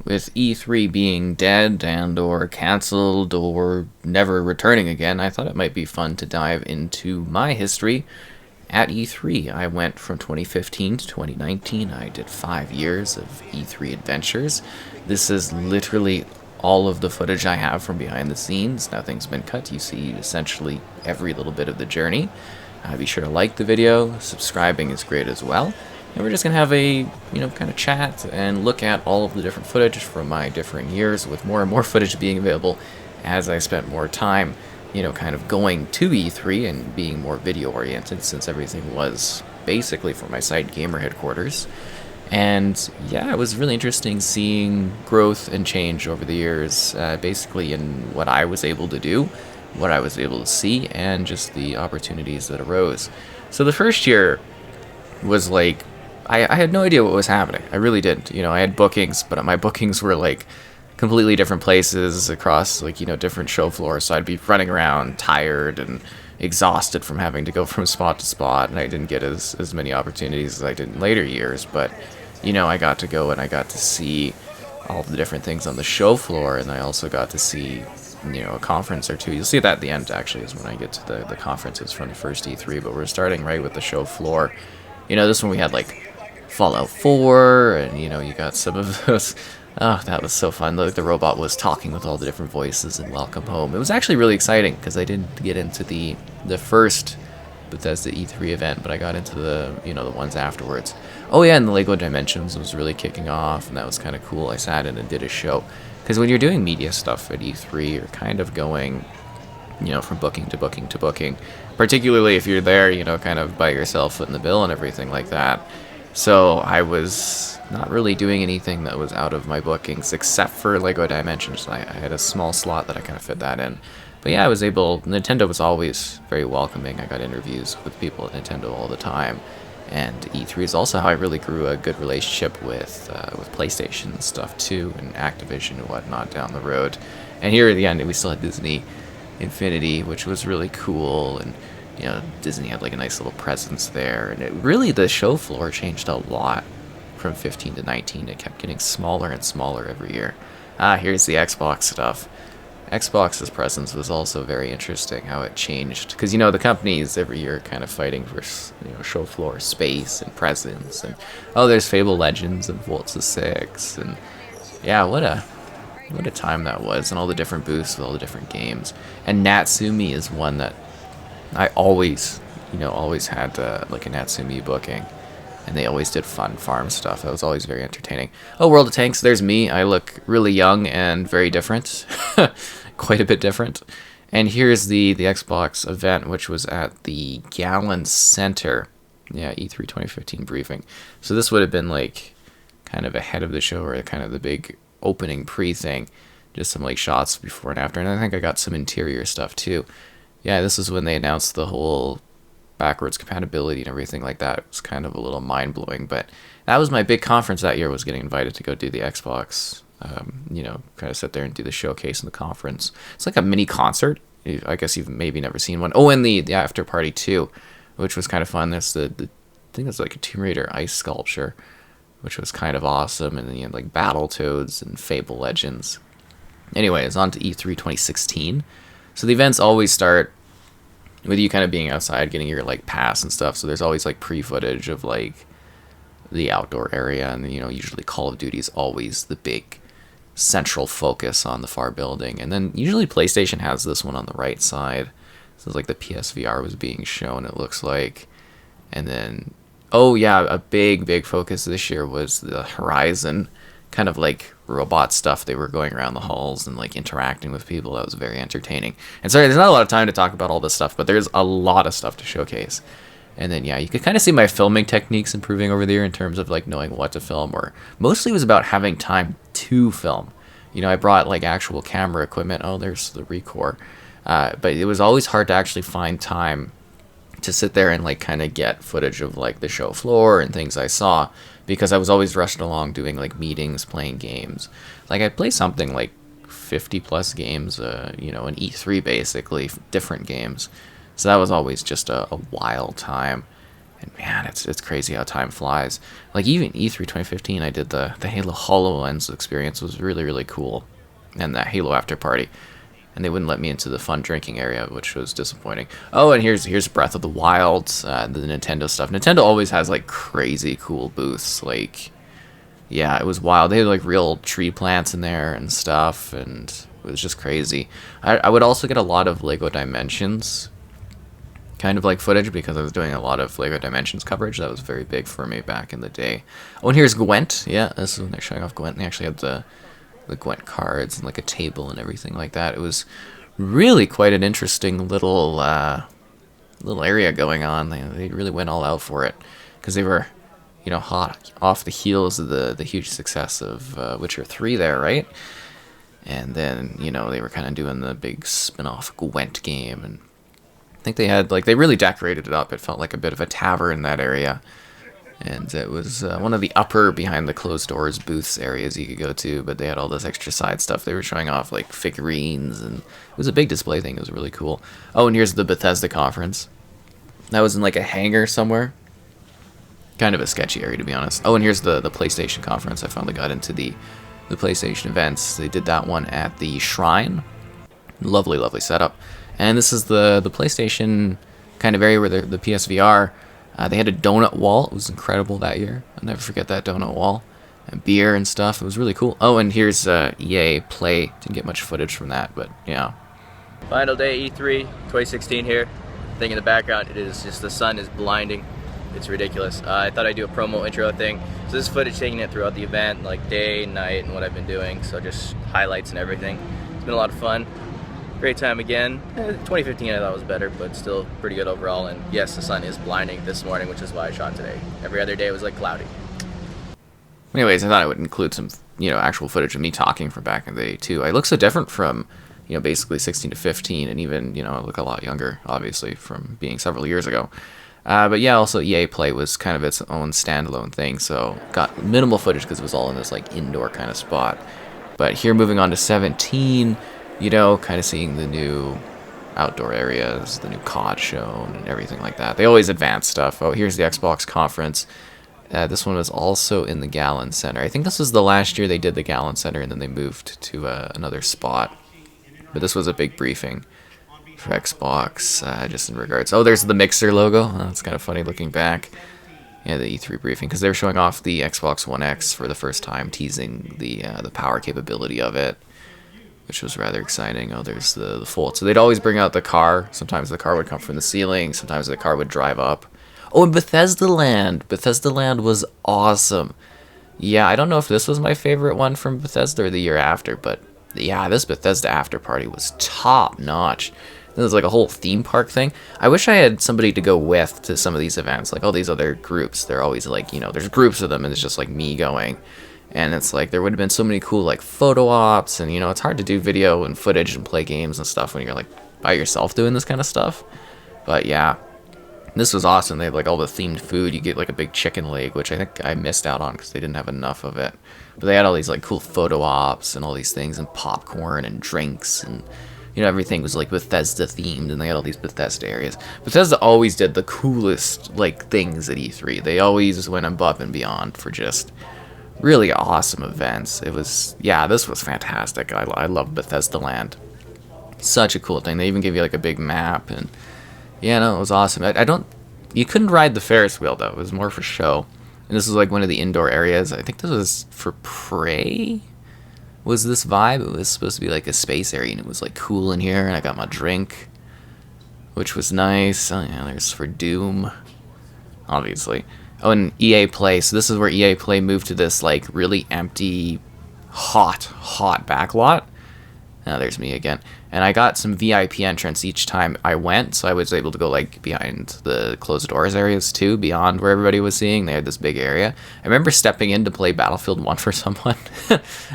with E3 being dead and or cancelled or never returning again, I thought it might be fun to dive into my history at E3. I went from 2015 to 2019. I did 5 years of E3 adventures. This is literally all of the footage I have from behind the scenes. Nothing's been cut. You see essentially every little bit of the journey. Be sure to like the video. Subscribing is great as well. And we're just going to have a, kind of chat and look at all of the different footage from my different years, with more and more footage being available as I spent more time, kind of going to E3 and being more video oriented, since everything was basically for my site gamer headquarters. And yeah, it was really interesting seeing growth and change over the years, basically in what I was able to do, what I was able to see, and just the opportunities that arose. So the first year was like, I had no idea what was happening. I really didn't. I had bookings, but my bookings were like completely different places across different show floors. So I'd be running around tired and exhausted from having to go from spot to spot, and I didn't get as many opportunities as I did in later years. But I got to go and I got to see all the different things on the show floor, and I also got to see a conference or two. You'll see that at the end, actually, is when I get to the conferences from the first E3. But we're starting right with the show floor. This one we had like Fallout 4, and you got some of those. Oh, that was so fun. The robot was talking with all the different voices in Welcome Home. It was actually really exciting because I didn't get into the first Bethesda E3 event, but I got into the the ones afterwards. Oh yeah, and the Lego Dimensions was really kicking off, and that was kind of cool. I sat in and did a show, because when you're doing media stuff at E3, you're kind of going from booking to booking to booking, particularly if you're there kind of by yourself footing the bill and everything like that. So I was not really doing anything that was out of my bookings, except for Lego Dimensions. I had a small slot that I kind of fit that in. But yeah, I was able. Nintendo was always very welcoming. I got interviews with people at Nintendo all the time. And E3 is also how I really grew a good relationship with PlayStation and stuff too, and Activision and whatnot down the road. And here at the end, we still had Disney Infinity, which was really cool, and Disney had like a nice little presence there. And it really, the show floor changed a lot from 15 to 19. It kept getting smaller and smaller every year. Here's the Xbox stuff. Xbox's presence was also very interesting, how it changed, because the companies every year kind of fighting for show floor space and presence, and there's Fable Legends and Forza 6, and yeah, what a time that was, and all the different booths with all the different games. And Natsumi is one that I always had like a Natsumi booking, and they always did fun farm stuff. That was always very entertaining. Oh, World of Tanks, there's me. I look really young and very different. Quite a bit different. And here's the Xbox event, which was at the Gallon Center. Yeah, E3 2015 briefing. So this would have been like kind of ahead of the show, or kind of the big opening pre-thing. Just some like shots before and after. And I think I got some interior stuff too. Yeah, this is when they announced the whole backwards compatibility and everything like that. It was kind of a little mind-blowing, but that was my big conference that year, was getting invited to go do the Xbox, kind of sit there and do the showcase in the conference. It's like a mini concert. I guess you've maybe never seen one. Oh, and the after party too, which was kind of fun. There's I think it's like a Tomb Raider ice sculpture, which was kind of awesome, and then you had like Battletoads and Fable Legends. Anyways, on to E3 2016. So the events always start with you kind of being outside, getting your like pass and stuff. So there's always like pre-footage of like the outdoor area, and usually Call of Duty is always the big central focus on the far building. And then usually PlayStation has this one on the right side. So it's like the PSVR was being shown, it looks like. And then a big focus this year was the Horizon kind of like robot stuff. They were going around the halls and like interacting with people. That was very entertaining. And sorry, there's not a lot of time to talk about all this stuff, but there's a lot of stuff to showcase. And then you could kind of see my filming techniques improving over the year in terms of like knowing what to film, or mostly it was about having time to film. I brought like actual camera equipment. Oh, there's the Recore. But it was always hard to actually find time to sit there and like kind of get footage of like the show floor and things I saw, because I was always rushed along doing like meetings, playing games. Like I'd play something like 50 plus games, an E3 basically, different games. So that was always just a wild time. And man, it's crazy how time flies. Like even E3 2015, I did the Halo HoloLens experience. Was really really cool, and that Halo after party. And they wouldn't let me into the fun drinking area, which was disappointing. Oh, and here's Breath of the Wild, the Nintendo stuff. Nintendo always has like crazy cool booths. Like, yeah, it was wild. They had like real tree plants in there and stuff, and it was just crazy. I would also get a lot of Lego Dimensions kind of like footage because I was doing a lot of Lego Dimensions coverage. That was very big for me back in the day. Oh, and here's Gwent. Yeah, this is when they're showing off Gwent. They actually had the Gwent cards and like a table and everything like that. It was really quite an interesting little area going on. They really went all out for it because they were, hot off the heels of the huge success of Witcher 3 there, right? And then they were kind of doing the big spin-off Gwent game, and I think they had they really decorated it up. It felt like a bit of a tavern in that area. And it was one of the upper behind the closed doors booths areas you could go to, but they had all this extra side stuff. They were showing off like figurines, and it was a big display thing. It was really cool. Oh, and here's the Bethesda conference. That was in like a hangar somewhere. Kind of a sketchy area, to be honest. Oh, and here's the PlayStation conference. I finally got into the PlayStation events. They did that one at the Shrine. Lovely, lovely setup. And this is the PlayStation kind of area where the PSVR. They had a donut wall. It was incredible that year. I'll never forget that donut wall. And beer and stuff. It was really cool. Oh, and here's EA Play. Didn't get much footage from that, but yeah. Final day E3 2016 here. Thing in the background, it is just the sun is blinding. It's ridiculous. I thought I'd do a promo intro thing. So this is footage taking it throughout the event, like day, night, and what I've been doing. So just highlights and everything. It's been a lot of fun. Great time again. 2015 I thought was better, but still pretty good overall. And yes, the sun is blinding this morning, which is why I shot today. Every other day was like cloudy. Anyways, I thought I would include some, actual footage of me talking from back in the day too. I look so different from, basically 16 to 15, and even, I look a lot younger, obviously, from being several years ago. But yeah, also EA Play was kind of its own standalone thing, so got minimal footage because it was all in this like indoor kind of spot. But here, moving on to 17. Kind of seeing the new outdoor areas, the new COD shown, and everything like that. They always advance stuff. Oh, here's the Xbox conference. This one was also in the Gallon Center. I think this was the last year they did the Gallon Center, and then they moved to another spot. But this was a big briefing for Xbox, just in regards. Oh, there's the Mixer logo. That's kind of funny looking back. Yeah, the E3 briefing, because they were showing off the Xbox One X for the first time, teasing the power capability of it, which was rather exciting. Oh, there's the Fold. So they'd always bring out the car. Sometimes the car would come from the ceiling. Sometimes the car would drive up. Oh, and Bethesda Land. Bethesda Land was awesome. Yeah, I don't know if this was my favorite one from Bethesda or the year after, but yeah, this Bethesda after party was top notch. It was like a whole theme park thing. I wish I had somebody to go with to some of these events. Like all these other groups, they're always like, there's groups of them, and it's just like me going. And it's like there would have been so many cool like photo ops, and it's hard to do video and footage and play games and stuff when you're like by yourself doing this kind of stuff. But yeah, this was awesome. They had like all the themed food. You get like a big chicken leg, which I think I missed out on because they didn't have enough of it. But they had all these like cool photo ops and all these things, and popcorn and drinks, and everything was like Bethesda themed, and they had all these Bethesda areas. Bethesda always did the coolest like things at E3. They always went above and beyond for just really awesome events. It was, this was fantastic. I love Bethesda Land. Such a cool thing. They even gave you like a big map, and it was awesome. You couldn't ride the Ferris wheel though. It was more for show. And this was like one of the indoor areas. I think this was for Prey. Was this vibe? It was supposed to be like a space area, and it was like cool in here. And I got my drink, which was nice. Oh yeah, there's for Doom, obviously. Oh, and EA Play. So this is where EA Play moved to this like really empty, hot backlot. Now there's me again. And I got some VIP entrance each time I went, so I was able to go like behind the closed doors areas too, beyond where everybody was seeing. They had this big area. I remember stepping in to play Battlefield 1 for someone,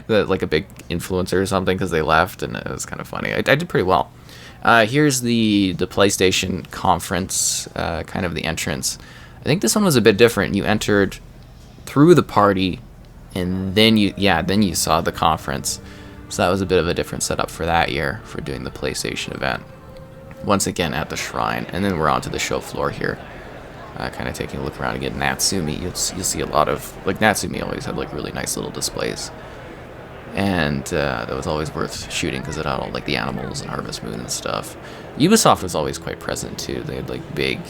like a big influencer or something, because they left, and it was kind of funny. I did pretty well. Here's the PlayStation conference, kind of the entrance. I think this one was a bit different. You entered through the party, and then you saw the conference. So that was a bit of a different setup for that year for doing the PlayStation event. Once again at the Shrine, and then we're on to the show floor here. kind of taking a look around again. Natsumi, you'll see a lot of, like, Natsumi always had like really nice little displays, and that was always worth shooting because it had all like the animals and Harvest Moon and stuff. Ubisoft was always quite present too. They had like big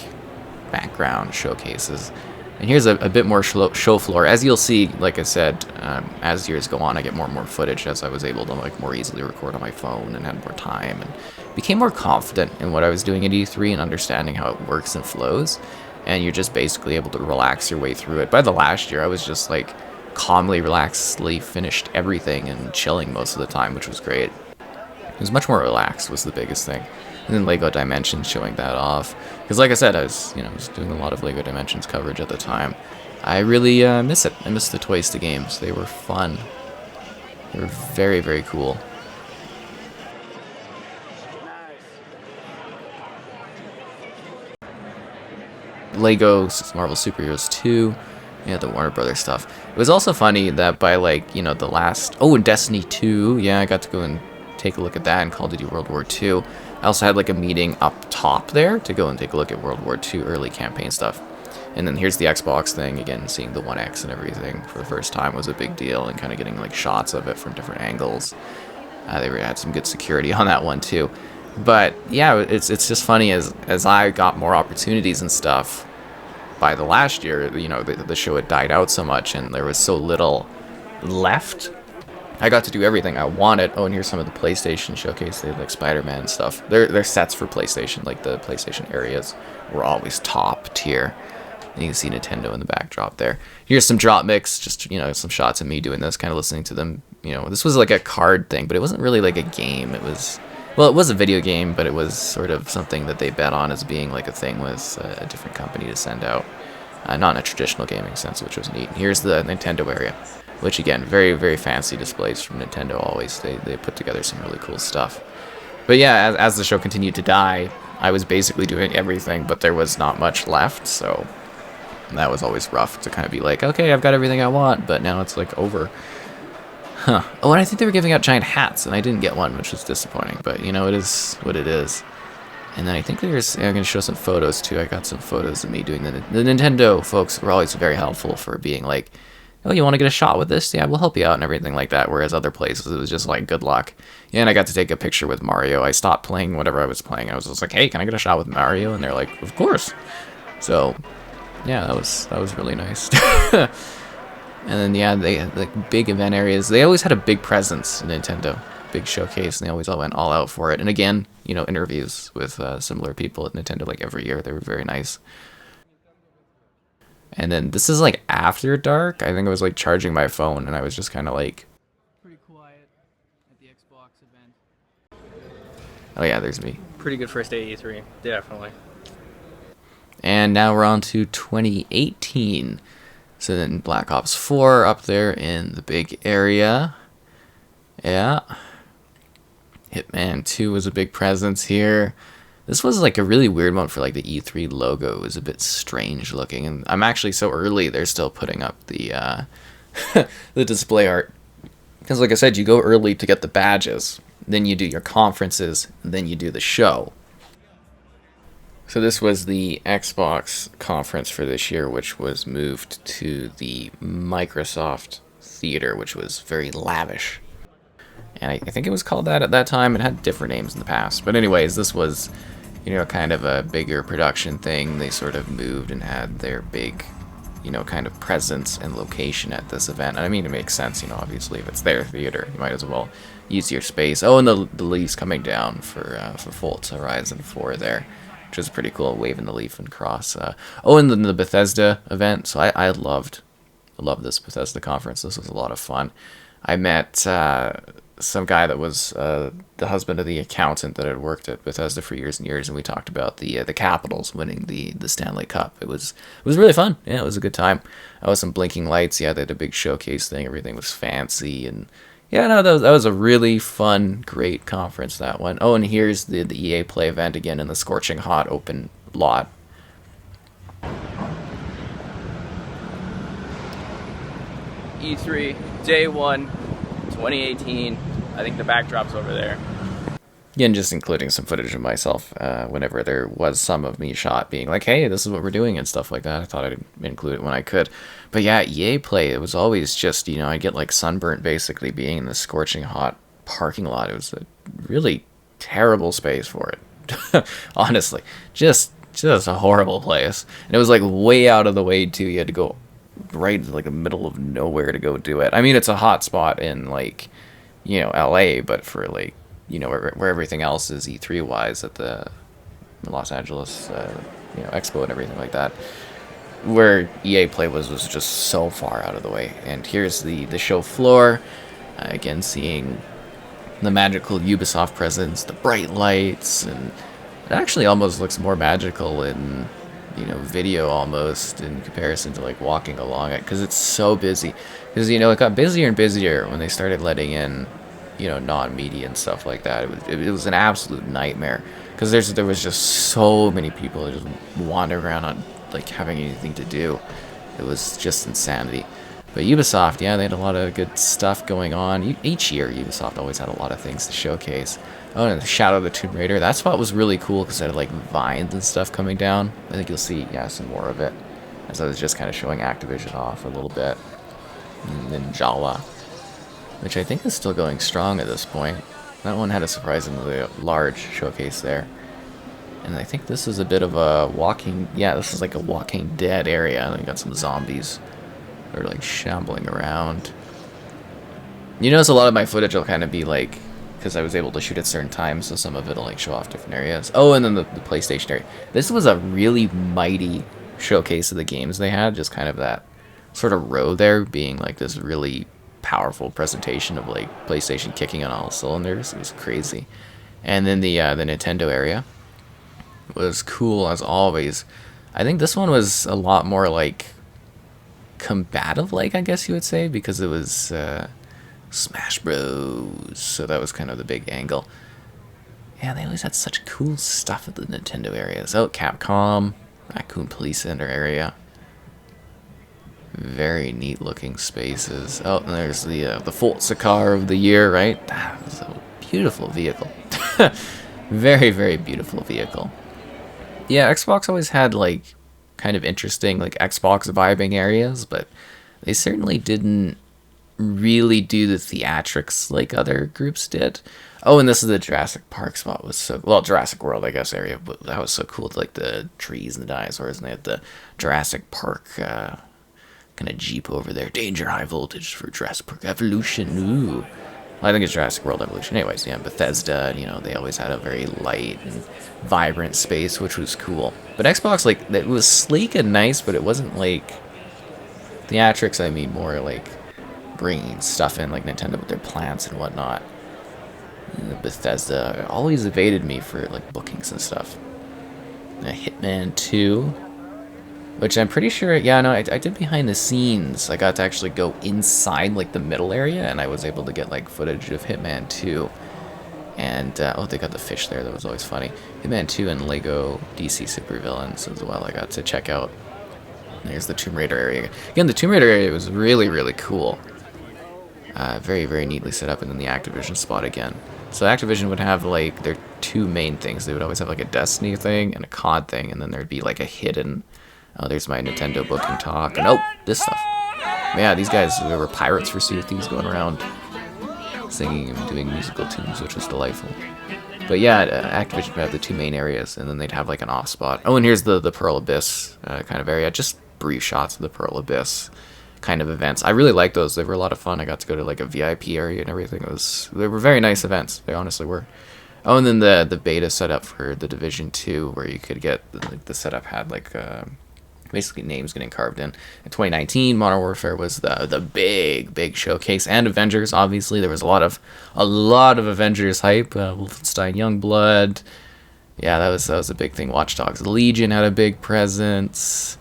background showcases. And here's a bit more show floor. As you'll see, like I said, as years go on, I get more and more footage as I was able to like more easily record on my phone and had more time and became more confident in what I was doing at E3 and understanding how it works and flows. And you're just basically able to relax your way through it. By the last year, I was just like calmly, relaxedly finished everything and chilling most of the time, which was great. It was much more relaxed was the biggest thing. And then Lego Dimensions showing that off. Because like I said, I was doing a lot of Lego Dimensions coverage at the time. I really miss it. I miss the Twice games. They were fun. They were very, very cool. Lego Marvel Superheroes 2. Yeah, the Warner Brothers stuff. It was also funny that by like, the last... Oh, and Destiny 2. Yeah, I got to go and take a look at that in Call of Duty World War II. I also had like a meeting up top there to go and take a look at World War II early campaign stuff. And then here's the Xbox thing, again, seeing the One X and everything for the first time was a big deal, and kind of getting like shots of it from different angles. They had some good security on that one too. But yeah, it's just funny as I got more opportunities and stuff. By the last year, the show had died out so much, and there was so little left. I got to do everything I wanted. Oh, and here's some of the PlayStation showcase. They had like Spider-Man and stuff. Their sets for PlayStation, like the PlayStation areas, were always top tier. And you can see Nintendo in the backdrop there. Here's some drop mix, just some shots of me doing this, kind of listening to them. This was like a card thing, but it wasn't really like a game. It was a video game, but it was sort of something that they bet on as being like a thing with a different company to send out. Not in a traditional gaming sense, which was neat. And here's the Nintendo area, which again, very, very fancy displays from Nintendo always. They put together some really cool stuff. But yeah, as the show continued to die, I was basically doing everything, but there was not much left, so that was always rough to kind of be like, okay, I've got everything I want, but now it's like over. Huh. Oh, and I think they were giving out giant hats, and I didn't get one, which was disappointing, but it is what it is. And then I think I'm going to show some photos too. I got some photos of me doing the Nintendo folks were always very helpful for being like, oh, you want to get a shot with this? Yeah, we'll help you out and everything like that. Whereas other places, it was just like, good luck. Yeah, and I got to take a picture with Mario. I stopped playing whatever I was playing. I was just like, hey, can I get a shot with Mario? And they're like, of course. So, yeah, that was really nice. And then, yeah, they had like big event areas. They always had a big presence, Nintendo. Big showcase, and they always all went all out for it. And again, interviews with similar people at Nintendo like every year. They were very nice. And then this is like after dark. I think I was like charging my phone, and I was just kind of like pretty quiet at the Xbox event. Oh yeah, there's me. Pretty good first day E3, definitely. And now we're on to 2018. So then Black Ops 4 up there in the big area. Yeah. Hitman 2 was a big presence here. This was like a really weird one for like the E3 logo. It was a bit strange looking, and I'm actually so early they're still putting up the the display art. Because like I said, you go early to get the badges, then you do your conferences, then you do the show. So this was the Xbox conference for this year, which was moved to the Microsoft Theater, which was very lavish. And I think it was called that at that time. It had different names in the past. But anyways, this was, kind of a bigger production thing. They sort of moved and had their big, kind of presence and location at this event. And I mean, it makes sense, obviously, if it's their theater, you might as well use your space. Oh, and the leaf's coming down for Forza Horizon 4 there, which is pretty cool, waving the leaf and cross. Oh, and then the Bethesda event. So I loved this Bethesda conference. This was a lot of fun. I met some guy that was the husband of the accountant that had worked at Bethesda for years and years, and we talked about the Capitals winning the Stanley Cup. It was really fun. Yeah, it was a good time. I was some blinking lights. Yeah, they had a big showcase thing. Everything was fancy, and yeah, no, that was a really fun, great conference, that one. Oh, and here's the EA Play event again in the scorching hot open lot. E3, day 1, 2018. I think the backdrop's over there. Yeah, and just including some footage of myself whenever there was some of me shot, being like, "Hey, this is what we're doing" and stuff like that. I thought I'd include it when I could. But yeah, EA Play, it was always just, I get like sunburnt basically being in the scorching hot parking lot. It was a really terrible space for it. Honestly, just a horrible place. And it was like way out of the way too. You had to go right into like the middle of nowhere to go do it. I mean, it's a hot spot in like, LA, but for like, where everything else is E3 wise at the Los Angeles, Expo and everything like that, where EA Play was just so far out of the way. And here's the show floor, again seeing the magical Ubisoft presence, the bright lights, and it actually almost looks more magical in video almost in comparison to like walking along it, because it's so busy. Because it got busier and busier when they started letting in non-media and stuff like that. It was an absolute nightmare, because there was just so many people that just wandering around on like having anything to do. It was just insanity. But Ubisoft, yeah, they had a lot of good stuff going on. Each year, Ubisoft always had a lot of things to showcase. Oh, and Shadow of the Tomb Raider, that spot was really cool because it had like vines and stuff coming down. I think you'll see, yeah, some more of it, as I was just kind of showing Activision off a little bit. And then Jala, which I think is still going strong at this point. That one had a surprisingly large showcase there. And I think this is a bit of a this is like a Walking Dead area. And you got some zombies that are like shambling around. You notice a lot of my footage will kind of be like, because I was able to shoot at certain times, so some of it will like show off different areas. Oh, and then the PlayStation area. This was a really mighty showcase of the games they had, just kind of that sort of row there being like this really powerful presentation of like PlayStation kicking on all cylinders. It was crazy. And then the Nintendo area was cool as always. I think this one was a lot more like combative, like, I guess you would say, because it was Smash Bros. So that was kind of the big angle. Yeah, they always had such cool stuff at the Nintendo areas. Oh, Capcom, Raccoon Police Center area. Very neat looking spaces. Oh, and there's the Forza car of the year, right? That was a beautiful vehicle. Very, very beautiful vehicle. Yeah, Xbox always had like kind of interesting like Xbox vibing areas, but they certainly didn't really do the theatrics like other groups did. Oh, and this is the Jurassic Park spot. Was so well, Jurassic World, I guess, area, but that was so cool. Like the trees and the dinosaurs, and they had the Jurassic Park kind of Jeep over there. Danger, high voltage for Jurassic Park Evolution. Ooh. Well, I think it's Jurassic World Evolution. Anyways, yeah, Bethesda, they always had a very light and vibrant space, which was cool. But Xbox, like, it was sleek and nice, but it wasn't like theatrics. I mean, more like bringing stuff in, like Nintendo with their plants and whatnot. Bethesda always evaded me for like bookings and stuff. Hitman 2, which I'm pretty sure, I did behind the scenes. I got to actually go inside like the middle area, and I was able to get like footage of Hitman 2. And they got the fish there. That was always funny. Hitman 2 and Lego DC Supervillains as well. I got to check out. There's the Tomb Raider area. Again, the Tomb Raider area was really, really cool. Very, very neatly set up. And then the Activision spot again. So Activision would have like their two main things. They would always have like a Destiny thing and a COD thing, and then there'd be like a hidden. Oh, there's my Nintendo booking talk, and this stuff. Yeah, these guys, there were pirates for Sea of Thieves going around singing and doing musical tunes, which was delightful. But yeah, Activision would have the two main areas, and then they'd have like an off spot. Oh, and here's the Pearl Abyss kind of area. Just brief shots of the Pearl Abyss kind of events. I really liked those. They were a lot of fun. I got to go to like a VIP area and everything. They were very nice events. They honestly were. Oh, and then the beta setup for the Division 2, where you could get like the setup had like basically names getting carved in. In 2019, Modern Warfare was the big showcase, and Avengers. Obviously, there was a lot of Avengers hype. Wolfenstein Youngblood. Yeah, that was a big thing. Watch Dogs Legion had a big presence.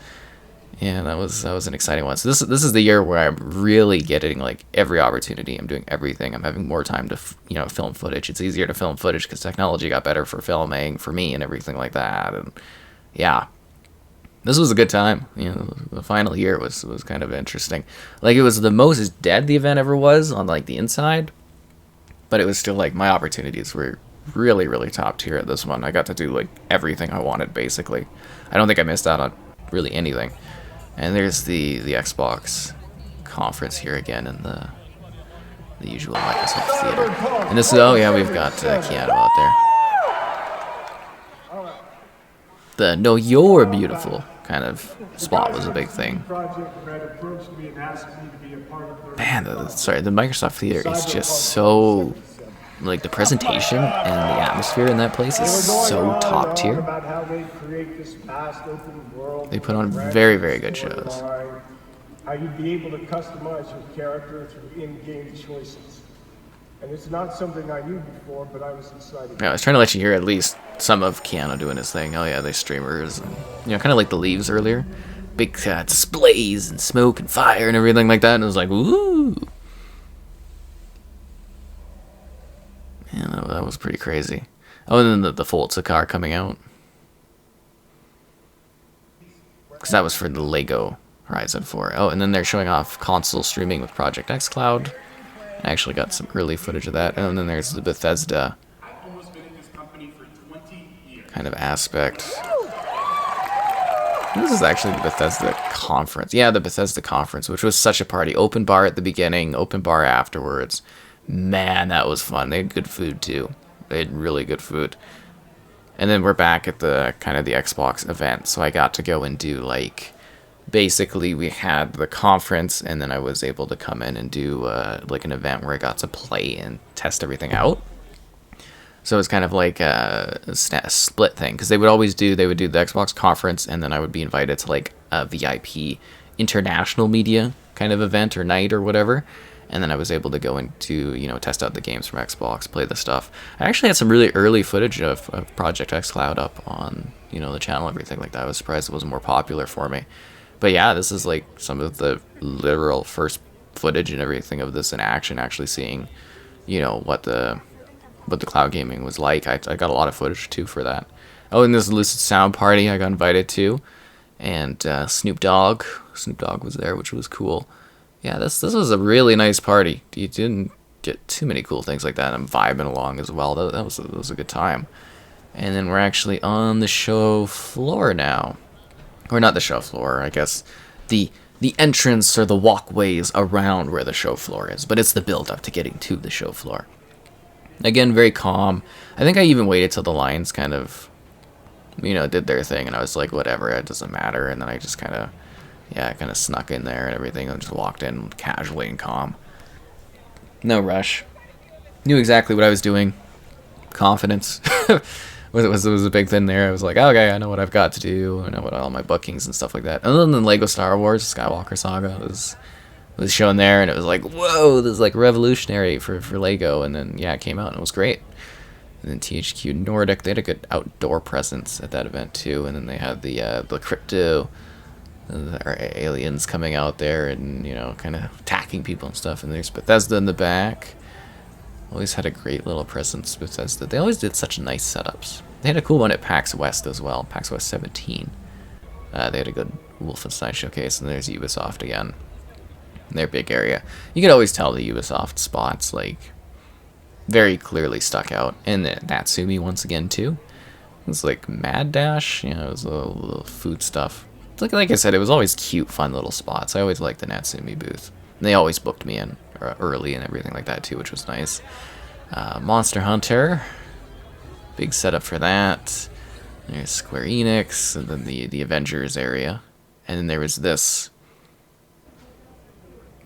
Yeah, that was an exciting one. So this is the year where I'm really getting like every opportunity. I'm doing everything. I'm having more time to film footage. It's easier to film footage because technology got better for filming for me and everything like that. And yeah, this was a good time. The final year was kind of interesting. Like, it was the most dead the event ever was on like the inside, but it was still like my opportunities were really, really top tier at this one. I got to do like everything I wanted, basically. I don't think I missed out on really anything. And there's the Xbox conference here again in the usual Microsoft Theater. And this is, oh yeah, we've got Keanu out there. The "No, you're beautiful" kind of spot was a big thing. Man, the Microsoft Theater is just so, like, the presentation and the atmosphere in that place is so top tier. They put on very, very good shows. How you'd be able to customize your character through in-game choices. And it's not something I knew before, but I was excited. Yeah, I was trying to let you hear at least some of Keanu doing his thing. Oh yeah, they streamers, and kind of like the Leaves earlier. Big displays and smoke and fire and everything like that, and it was like, woo! Yeah, that was pretty crazy. Oh, and then the Forza car coming out. Because that was for the Lego Horizon 4. Oh, and then they're showing off console streaming with Project xCloud. I actually got some early footage of that. And then there's the Bethesda kind of aspect. This is actually the Bethesda conference. Yeah, the Bethesda conference, which was such a party. Open bar at the beginning, open bar afterwards. Man, that was fun. They had good food too. They had really good food. And then we're back at the kind of the Xbox event. So I got to go and do like, basically we had the conference, and then I was able to come in and do like an event where I got to play and test everything out. So it's kind of like a split thing, because they would do the Xbox conference, and then I would be invited to like a VIP international media kind of event or night or whatever. And then I was able to go into, test out the games from Xbox, play the stuff. I actually had some really early footage of Project xCloud up on, the channel, everything like that. I was surprised it wasn't more popular for me. But yeah, this is like some of the literal first footage and everything of this in action, actually seeing, what the cloud gaming was like. I got a lot of footage too for that. Oh, and this Lucid Sound party I got invited to, and Snoop Dogg was there, which was cool. Yeah, this was a really nice party. You didn't get too many cool things like that. I'm vibing along as well. That was a good time. And then we're actually on the show floor now. Or not the show floor, I guess. The entrance or the walkways around where the show floor is. But it's the build-up to getting to the show floor. Again, very calm. I think I even waited till the lions kind of, did their thing. And I was like, whatever, it doesn't matter. And then I just kind of snuck in there and everything and just walked in casually and calm. No rush. Knew exactly what I was doing. Confidence was a big thing there. I was like, okay, I know what I've got to do. I know what all my bookings and stuff like that. And then the Lego Star Wars Skywalker Saga was shown there, and it was like, whoa, this is like revolutionary for Lego. And then, yeah, it came out and it was great. And then THQ Nordic, they had a good outdoor presence at that event too. And then they had the crypto, or aliens coming out there and, kind of attacking people and stuff. And there's Bethesda in the back. Always had a great little presence, Bethesda. They always did such nice setups. They had a cool one at PAX West as well, PAX West 17. They had a good Wolfenstein showcase, and there's Ubisoft again. Their big area. You could always tell the Ubisoft spots, like, very clearly stuck out. And the Natsumi once again, too. It's like Mad Dash, it was a little food stuff. Like I said, it was always cute, fun little spots. I always liked the Natsumi booth. And they always booked me in early and everything like that too, which was nice. Monster Hunter, big setup for that. There's Square Enix, and then the Avengers area. And then there was this.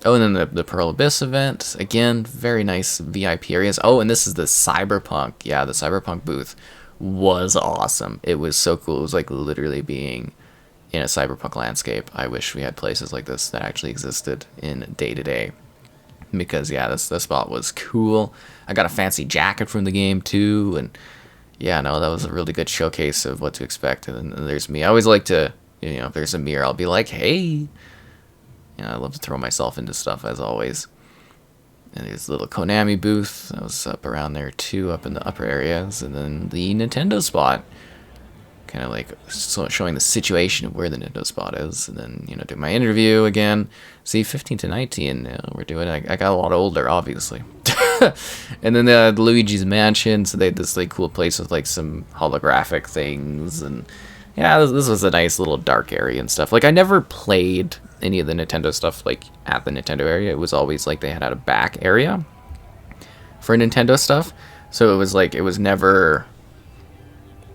Oh, and then the Pearl Abyss event. Again, very nice VIP areas. Oh, and this is the Cyberpunk. Yeah, the Cyberpunk booth was awesome. It was so cool. It was like literally being in a cyberpunk landscape. I wish we had places like this that actually existed in day-to-day, because yeah, this spot was cool. I got a fancy jacket from the game too, and yeah, no, that was a really good showcase of what to expect. And then there's me. I always like to, if there's a mirror, I'll be like, hey, I love to throw myself into stuff as always. And there's a little Konami booth that was up around there too, up in the upper areas, and then the Nintendo spot, kind of like showing the situation of where the Nintendo spot is, and then do my interview again. See, 15 to 19, we're doing. I got a lot older, obviously. And then the Luigi's Mansion, so they had this like cool place with like some holographic things, and yeah, this was a nice little dark area and stuff. Like I never played any of the Nintendo stuff like at the Nintendo area. It was always like they had a back area for Nintendo stuff, so it was like it was never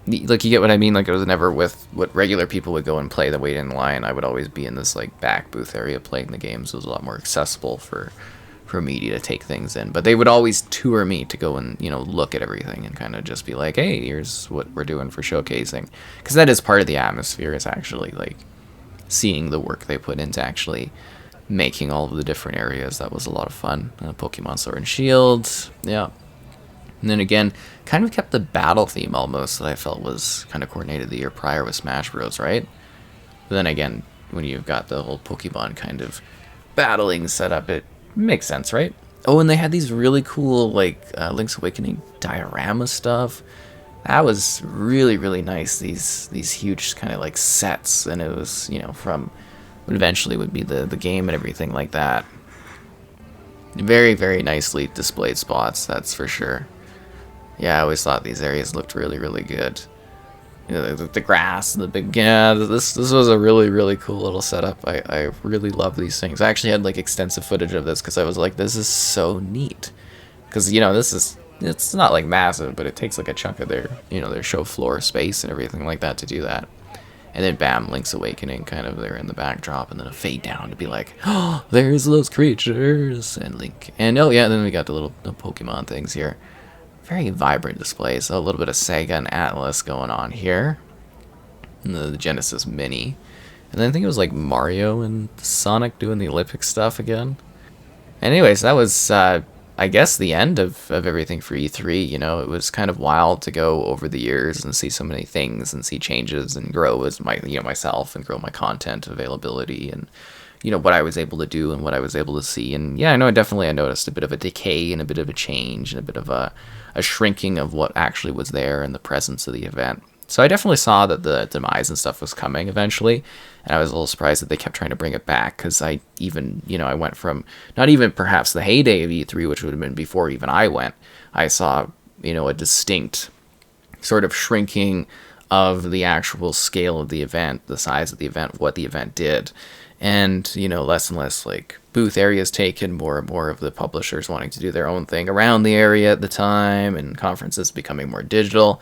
like, you get what I mean? Like, it was never with what regular people would go and play the wait in line. I would always be in this like back booth area playing the games. It was a lot more accessible for media to take things in. But they would always tour me to go and, you know, look at everything and kind of just be like, hey, here's what we're doing for showcasing. Because that is part of the atmosphere, is actually like seeing the work they put into actually making all of the different areas. That was a lot of fun. Pokemon Sword and Shield, yeah. And then again, kind of kept the battle theme almost that I felt was kind of coordinated the year prior with Smash Bros, right? But then again, when you've got the whole Pokemon kind of battling setup, it makes sense, right? Oh, and they had these really cool, like, Link's Awakening diorama stuff. That was really, really nice. These huge kind of like sets, and it was, you know, from what eventually would be the game and everything like that. Very, very nicely displayed spots, that's for sure. Yeah, I always thought these areas looked really, really good. You know, the grass, the big, yeah, this was a really, really cool little setup. I really love these things. I actually had like extensive footage of this because I was like, this is so neat. Because, you know, it's not like massive, but it takes like a chunk of their, you know, their show floor space and everything like that to do that. And then bam, Link's Awakening kind of there in the backdrop, and then a fade down to be like, oh, there's those creatures, and Link. And oh yeah, then we got the Pokemon things here. Very vibrant displays. So a little bit of Sega and Atlas going on here. And the Genesis Mini. And then I think it was like Mario and Sonic doing the Olympic stuff again. Anyways, that was, I guess, the end of everything for E3. You know, it was kind of wild to go over the years and see so many things and see changes and grow as myself, and grow my content availability and, you know, what I was able to do and what I was able to see. And yeah, I know I noticed a bit of a decay and a bit of a change and a bit of a shrinking of what actually was there in the presence of the event. So I definitely saw that the demise and stuff was coming eventually, and I was a little surprised that they kept trying to bring it back, because I went from not even perhaps the heyday of E3, which would have been before even I went. I saw, you know, a distinct sort of shrinking of the actual scale of the event, the size of the event, what the event did. And, you know, less and less like booth areas taken, more and more of the publishers wanting to do their own thing around the area at the time, and conferences becoming more digital.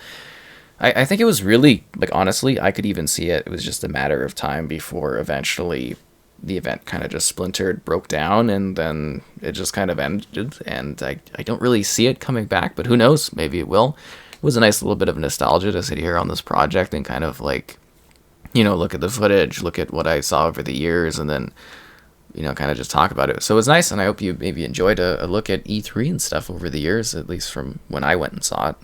I think it was really, like, honestly, I could even see it. It was just a matter of time before eventually the event kind of just splintered, broke down, and then it just kind of ended. And I don't really see it coming back, but who knows? Maybe it will. It was a nice little bit of nostalgia to sit here on this project and kind of like, you know, look at the footage, look at what I saw over the years, and then, you know, kind of just talk about it. So it was nice, and I hope you maybe enjoyed a look at E3 and stuff over the years, at least from when I went and saw it.